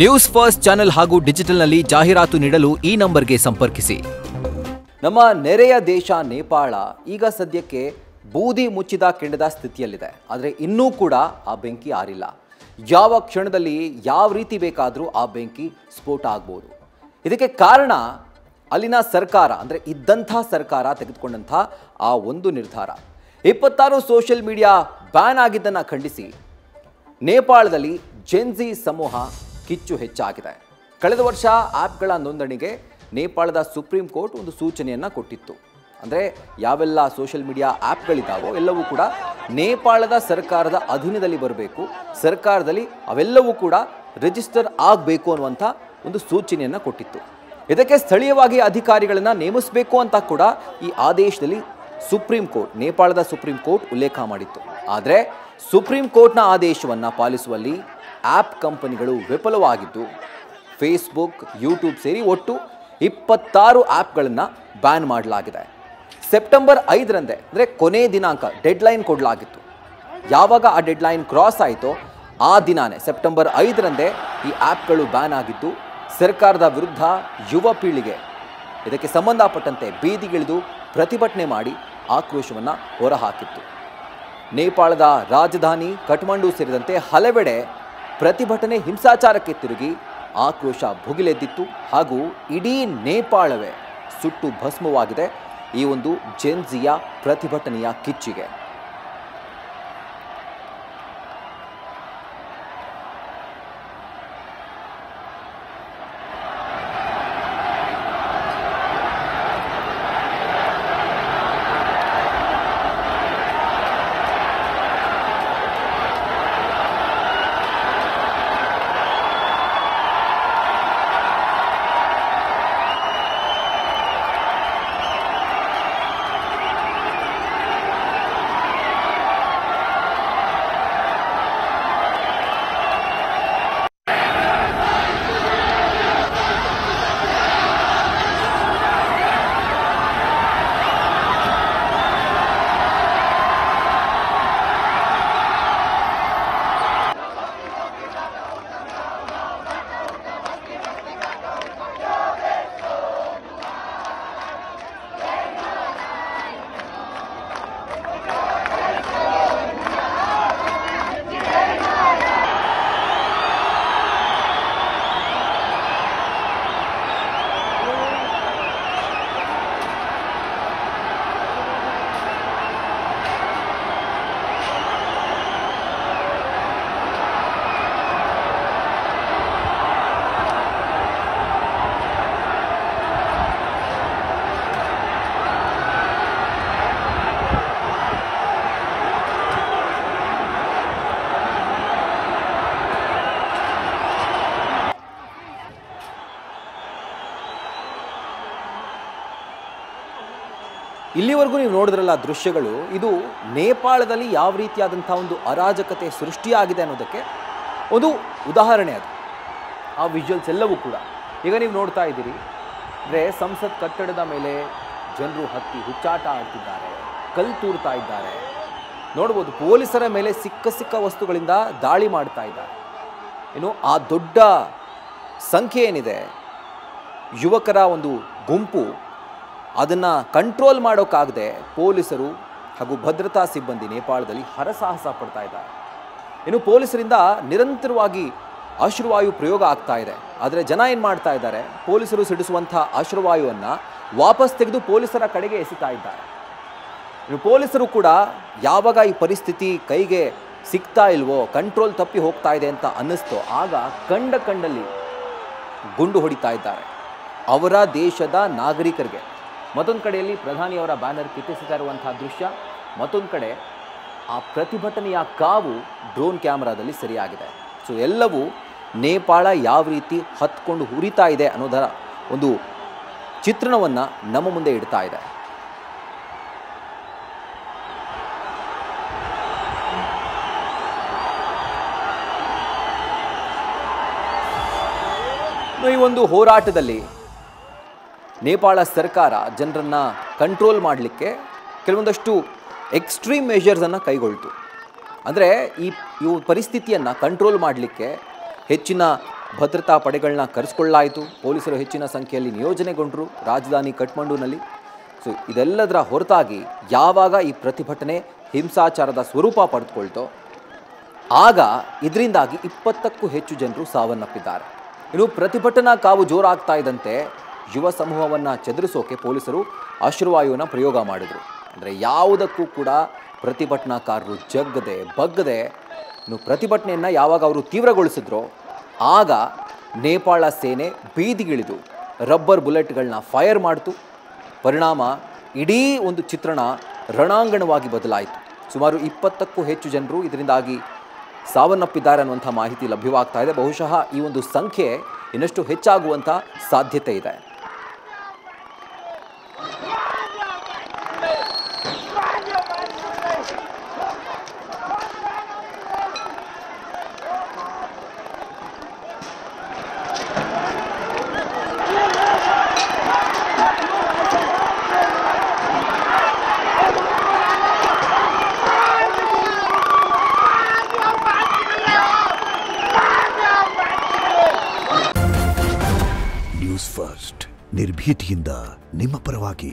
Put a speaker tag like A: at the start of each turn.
A: News first channel ಹಾಗೂ ಡಿಜಿಟಲ್ನಲ್ಲಿ ಜಾಹೀರಾತು ನೀಡಲು ಈ ನಂಬರ್ಗೆ ಸಂಪರ್ಕಿಸಿ.
B: ನಮ್ಮ ನೆರೆಯ ದೇಶ ನೇಪಾಳ ಈಗ ಸದ್ಯಕ್ಕೆ ಬೂದಿ ಮುಚ್ಚಿದ ಕೆಂಡದ ಸ್ಥಿತಿಯಲ್ಲಿದೆ. ಆದರೆ ಇನ್ನೂ ಕೂಡ ಆ ಬೆಂಕಿ ಆರಿಲ್ಲ. ಯಾವ ಕ್ಷಣದಲ್ಲಿ ಯಾವ ರೀತಿ ಬೇಕಾದರೂ ಆ ಬೆಂಕಿ ಸ್ಫೋಟ ಆಗ್ಬೋದು. ಇದಕ್ಕೆ ಕಾರಣ ಅಲ್ಲಿನ ಸರ್ಕಾರ, ಅಂದರೆ ಇದ್ದಂಥ ಸರ್ಕಾರ ತೆಗೆದುಕೊಂಡಂಥ ಆ ಒಂದು ನಿರ್ಧಾರ. 26 ಸೋಷಿಯಲ್ ಮೀಡಿಯಾ ಬ್ಯಾನ್ ಆಗಿದ್ದನ್ನು ಖಂಡಿಸಿ ನೇಪಾಳದಲ್ಲಿ ಜೆನ್ಜಿ ಸಮೂಹ ಕಿಚ್ಚು ಹೆಚ್ಚಾಗಿದೆ. ಕಳೆದ ವರ್ಷ ಆ್ಯಪ್ಗಳ ನೋಂದಣಿಗೆ ನೇಪಾಳದ ಸುಪ್ರೀಂ ಕೋರ್ಟ್ ಒಂದು ಸೂಚನೆಯನ್ನು ಕೊಟ್ಟಿತ್ತು. ಅಂದರೆ ಯಾವೆಲ್ಲ ಸೋಷಿಯಲ್ ಮೀಡಿಯಾ ಆ್ಯಪ್ಗಳಿದ್ದಾವೋ ಎಲ್ಲವೂ ಕೂಡ ನೇಪಾಳದ ಸರ್ಕಾರದ ಅಧೀನದಲ್ಲಿ ಬರಬೇಕು, ಸರ್ಕಾರದಲ್ಲಿ ಅವೆಲ್ಲವೂ ಕೂಡ ರಿಜಿಸ್ಟರ್ ಆಗಬೇಕು ಅನ್ನುವಂಥ ಒಂದು ಸೂಚನೆಯನ್ನು ಕೊಟ್ಟಿತ್ತು. ಇದಕ್ಕೆ ಸ್ಥಳೀಯವಾಗಿ ಅಧಿಕಾರಿಗಳನ್ನು ನೇಮಿಸಬೇಕು ಅಂತ ಕೂಡ ಈ ಆದೇಶದಲ್ಲಿ ಸುಪ್ರೀಂ ಕೋರ್ಟ್, ನೇಪಾಳದ ಸುಪ್ರೀಂ ಕೋರ್ಟ್ ಉಲ್ಲೇಖ ಮಾಡಿತ್ತು. ಆದರೆ ಸುಪ್ರೀಂ ಕೋರ್ಟ್ನ ಆದೇಶವನ್ನು ಪಾಲಿಸುವಲ್ಲಿ ಆ್ಯಪ್ ಕಂಪನಿಗಳು ವಿಫಲವಾಗಿದ್ದು ಫೇಸ್ಬುಕ್, ಯೂಟ್ಯೂಬ್ ಸೇರಿ ಒಟ್ಟು 26 ಆ್ಯಪ್ಗಳನ್ನು ಬ್ಯಾನ್ ಮಾಡಲಾಗಿದೆ. ಸೆಪ್ಟೆಂಬರ್ 5ರಂದೇ ಅಂದರೆ ಕೊನೆ ದಿನಾಂಕ, ಡೆಡ್ಲೈನ್ ಕೊಡಲಾಗಿತ್ತು. ಯಾವಾಗ ಆ ಡೆಡ್ಲೈನ್ ಕ್ರಾಸ್ ಆಯಿತೋ ಆ ದಿನಾನೇ ಸೆಪ್ಟೆಂಬರ್ 5ರಂದೇ ಈ ಆ್ಯಪ್ಗಳು ಬ್ಯಾನ್ ಆಗಿದ್ದು ಸರ್ಕಾರದ ವಿರುದ್ಧ ಯುವ ಪೀಳಿಗೆ ಇದಕ್ಕೆ ಸಂಬಂಧಪಟ್ಟಂತೆ ಬೀದಿಗಿಳಿದು ಪ್ರತಿಭಟನೆ ಮಾಡಿ ಆಕ್ರೋಶವನ್ನು ಹೊರಹಾಕಿತ್ತು. ನೇಪಾಳದ ರಾಜಧಾನಿ ಕಠ್ಮಂಡು ಸೇರಿದಂತೆ ಹಲವೆಡೆ ಪ್ರತಿಭಟನೆ ಹಿಂಸಾಚಾರಕ್ಕೆ ತಿರುಗಿ ಆಕ್ರೋಶ ಭುಗಿಲೆದ್ದಿತ್ತು ಹಾಗೂ ಇಡೀ ನೇಪಾಳವೇ ಸುಟ್ಟು ಭಸ್ಮವಾಗಿದೆ ಈ ಒಂದು ಜೆನ್ಜಿಯ ಪ್ರತಿಭಟನೆಯ ಕಿಚ್ಚಿಗೆ. ಇಲ್ಲಿವರೆಗೂ ನೀವು ನೋಡಿದ್ರಲ್ಲ ದೃಶ್ಯಗಳು, ಇದು ನೇಪಾಳದಲ್ಲಿ ಯಾವ ರೀತಿಯಾದಂಥ ಒಂದು ಅರಾಜಕತೆ ಸೃಷ್ಟಿಯಾಗಿದೆ ಅನ್ನೋದಕ್ಕೆ ಒಂದು ಉದಾಹರಣೆ. ಅದು ಆ ವಿಜುವಲ್ಸ್ ಎಲ್ಲವೂ ಕೂಡ ಈಗ ನೀವು ನೋಡ್ತಾ ಇದ್ದೀರಿ. ಅಂದರೆ ಸಂಸತ್ ಕಟ್ಟಡದ ಮೇಲೆ ಜನರು ಹತ್ತಿ ಹುಚ್ಚಾಟ ಆಡ್ತಿದ್ದಾರೆ, ಕಲ್ಲು ತೂರ್ತಾ ಇದ್ದಾರೆ. ನೋಡ್ಬೋದು ಪೊಲೀಸರ ಮೇಲೆ ಸಿಕ್ಕ ವಸ್ತುಗಳಿಂದ ದಾಳಿ ಮಾಡ್ತಾ ಇದ್ದಾರೆ. ಇನ್ನು ಆ ದೊಡ್ಡ ಸಂಖ್ಯೆ ಏನಿದೆ ಯುವಕರ ಒಂದು ಗುಂಪು, ಅದನ್ನು ಕಂಟ್ರೋಲ್ ಮಾಡೋಕ್ಕಾಗದೆ ಪೊಲೀಸರು ಹಾಗೂ ಭದ್ರತಾ ಸಿಬ್ಬಂದಿ ನೇಪಾಳದಲ್ಲಿ ಹರಸಾಹಸ ಪಡ್ತಾ ಇದ್ದಾರೆ. ಇನ್ನು ಪೊಲೀಸರಿಂದ ನಿರಂತರವಾಗಿ ಅಶ್ರುವಾಯು ಪ್ರಯೋಗ ಆಗ್ತಾ ಇದೆ. ಆದರೆ ಜನ ಏನು ಮಾಡ್ತಾ ಇದ್ದಾರೆ, ಪೊಲೀಸರು ಸಿಡಿಸುವಂಥ ಅಶ್ರುವಾಯುವನ್ನು ವಾಪಸ್ ತೆಗೆದು ಪೊಲೀಸರ ಕಡೆಗೆ ಎಸಿತಾ ಇದ್ದಾರೆ. ಇನ್ನು ಪೊಲೀಸರು ಕೂಡ ಯಾವಾಗ ಈ ಪರಿಸ್ಥಿತಿ ಕೈಗೆ ಸಿಗ್ತಾ ಇಲ್ವೋ, ಕಂಟ್ರೋಲ್ ತಪ್ಪಿ ಹೋಗ್ತಾ ಇದೆ ಅಂತ ಅನ್ನಿಸ್ತೋ ಆಗ ಕಂಡಲ್ಲಿ ಗುಂಡು ಹೊಡಿತಾ ಇದ್ದಾರೆ ಅವರ ದೇಶದ ನಾಗರಿಕರಿಗೆ. ಮತ್ತೊಂದು ಕಡೆಯಲ್ಲಿ ಪ್ರಧಾನಿಯವರ ಬ್ಯಾನರ್ ಕಿತ್ತಿಸ್ತಾ ಇರುವಂತಹ ದೃಶ್ಯ, ಮತ್ತೊಂದು ಕಡೆ ಆ ಪ್ರತಿಭಟನೆಯ ಕಾವು ಡ್ರೋನ್ ಕ್ಯಾಮ್ರಾದಲ್ಲಿ ಸರಿಯಾಗಿದೆ. ಸೊ ಎಲ್ಲವೂ ನೇಪಾಳ ಯಾವ ರೀತಿ ಹತ್ಕೊಂಡು ಹುರಿತಾ ಇದೆ ಅನ್ನೋದರ ಒಂದು ಚಿತ್ರಣವನ್ನು ನಮ್ಮ ಮುಂದೆ ಇಡ್ತಾ ಇದೆ. ಈ ಒಂದು ಹೋರಾಟದಲ್ಲಿ ನೇಪಾಳ ಸರ್ಕಾರ ಜನರನ್ನು ಕಂಟ್ರೋಲ್ ಮಾಡಲಿಕ್ಕೆ ಕೆಲವೊಂದಷ್ಟು ಎಕ್ಸ್ಟ್ರೀಮ್ ಮೆಷರ್ಸನ್ನು ಕೈಗೊಳ್ತು. ಅಂದರೆ ಈ ಪರಿಸ್ಥಿತಿಯನ್ನು ಕಂಟ್ರೋಲ್ ಮಾಡಲಿಕ್ಕೆ ಹೆಚ್ಚಿನ ಭದ್ರತಾ ಪಡೆಗಳನ್ನ ಕರೆಸಿಕೊಳ್ಳಲಾಯಿತು. ಪೊಲೀಸರು ಹೆಚ್ಚಿನ ಸಂಖ್ಯೆಯಲ್ಲಿ ನಿಯೋಜನೆಗೊಂಡರು ರಾಜಧಾನಿ ಕಠ್ಮಂಡುನಲ್ಲಿ. ಸೊ ಇದೆಲ್ಲದರ ಹೊರತಾಗಿ ಯಾವಾಗ ಈ ಪ್ರತಿಭಟನೆ ಹಿಂಸಾಚಾರದ ಸ್ವರೂಪ ಪಡೆದುಕೊಳ್ತೋ ಆಗ ಇದರಿಂದಾಗಿ 20ಕ್ಕೂ ಹೆಚ್ಚು ಜನರು ಸಾವನ್ನಪ್ಪಿದ್ದಾರೆ. ಇನ್ನು ಪ್ರತಿಭಟನಾ ಕಾವು ಜೋರಾಗ್ತಾ ಇದ್ದಂತೆ ಯುವ ಸಮೂಹವನ್ನು ಚದುರಿಸೋಕೆ ಪೊಲೀಸರು ಅಶ್ರುವಾಯುವನ್ನು ಪ್ರಯೋಗ ಮಾಡಿದರು. ಅಂದರೆ ಯಾವುದಕ್ಕೂ ಕೂಡ ಪ್ರತಿಭಟನಾಕಾರರು ಜಗ್ಗದೆ ಬಗ್ಗದೆ ಇನ್ನು ಪ್ರತಿಭಟನೆಯನ್ನು ಯಾವಾಗ ಅವರು ತೀವ್ರಗೊಳಿಸಿದ್ರೋ ಆಗ ನೇಪಾಳ ಸೇನೆ ಬೀದಿಗಿಳಿದು ರಬ್ಬರ್ ಬುಲೆಟ್ಗಳನ್ನ ಫೈರ್ ಮಾಡಿತು. ಪರಿಣಾಮ ಇಡೀ ಒಂದು ಚಿತ್ರಣ ರಣಾಂಗಣವಾಗಿ ಬದಲಾಯಿತು. ಸುಮಾರು 20ಕ್ಕೂ ಹೆಚ್ಚು ಜನರು ಇದರಿಂದಾಗಿ ಸಾವನ್ನಪ್ಪಿದ್ದಾರೆ ಅನ್ನುವಂಥ ಮಾಹಿತಿ ಲಭ್ಯವಾಗ್ತಾ ಇದೆ. ಬಹುಶಃ ಈ ಒಂದು ಸಂಖ್ಯೆ ಇನ್ನಷ್ಟು ಹೆಚ್ಚಾಗುವಂಥ ಸಾಧ್ಯತೆ ಇದೆ.
C: ನ್ಯೂಸ್ ಫಸ್ಟ್ ನಿರ್ಭೀತಿಯಿಂದ ನಿಮ್ಮ ಪರವಾಗಿ.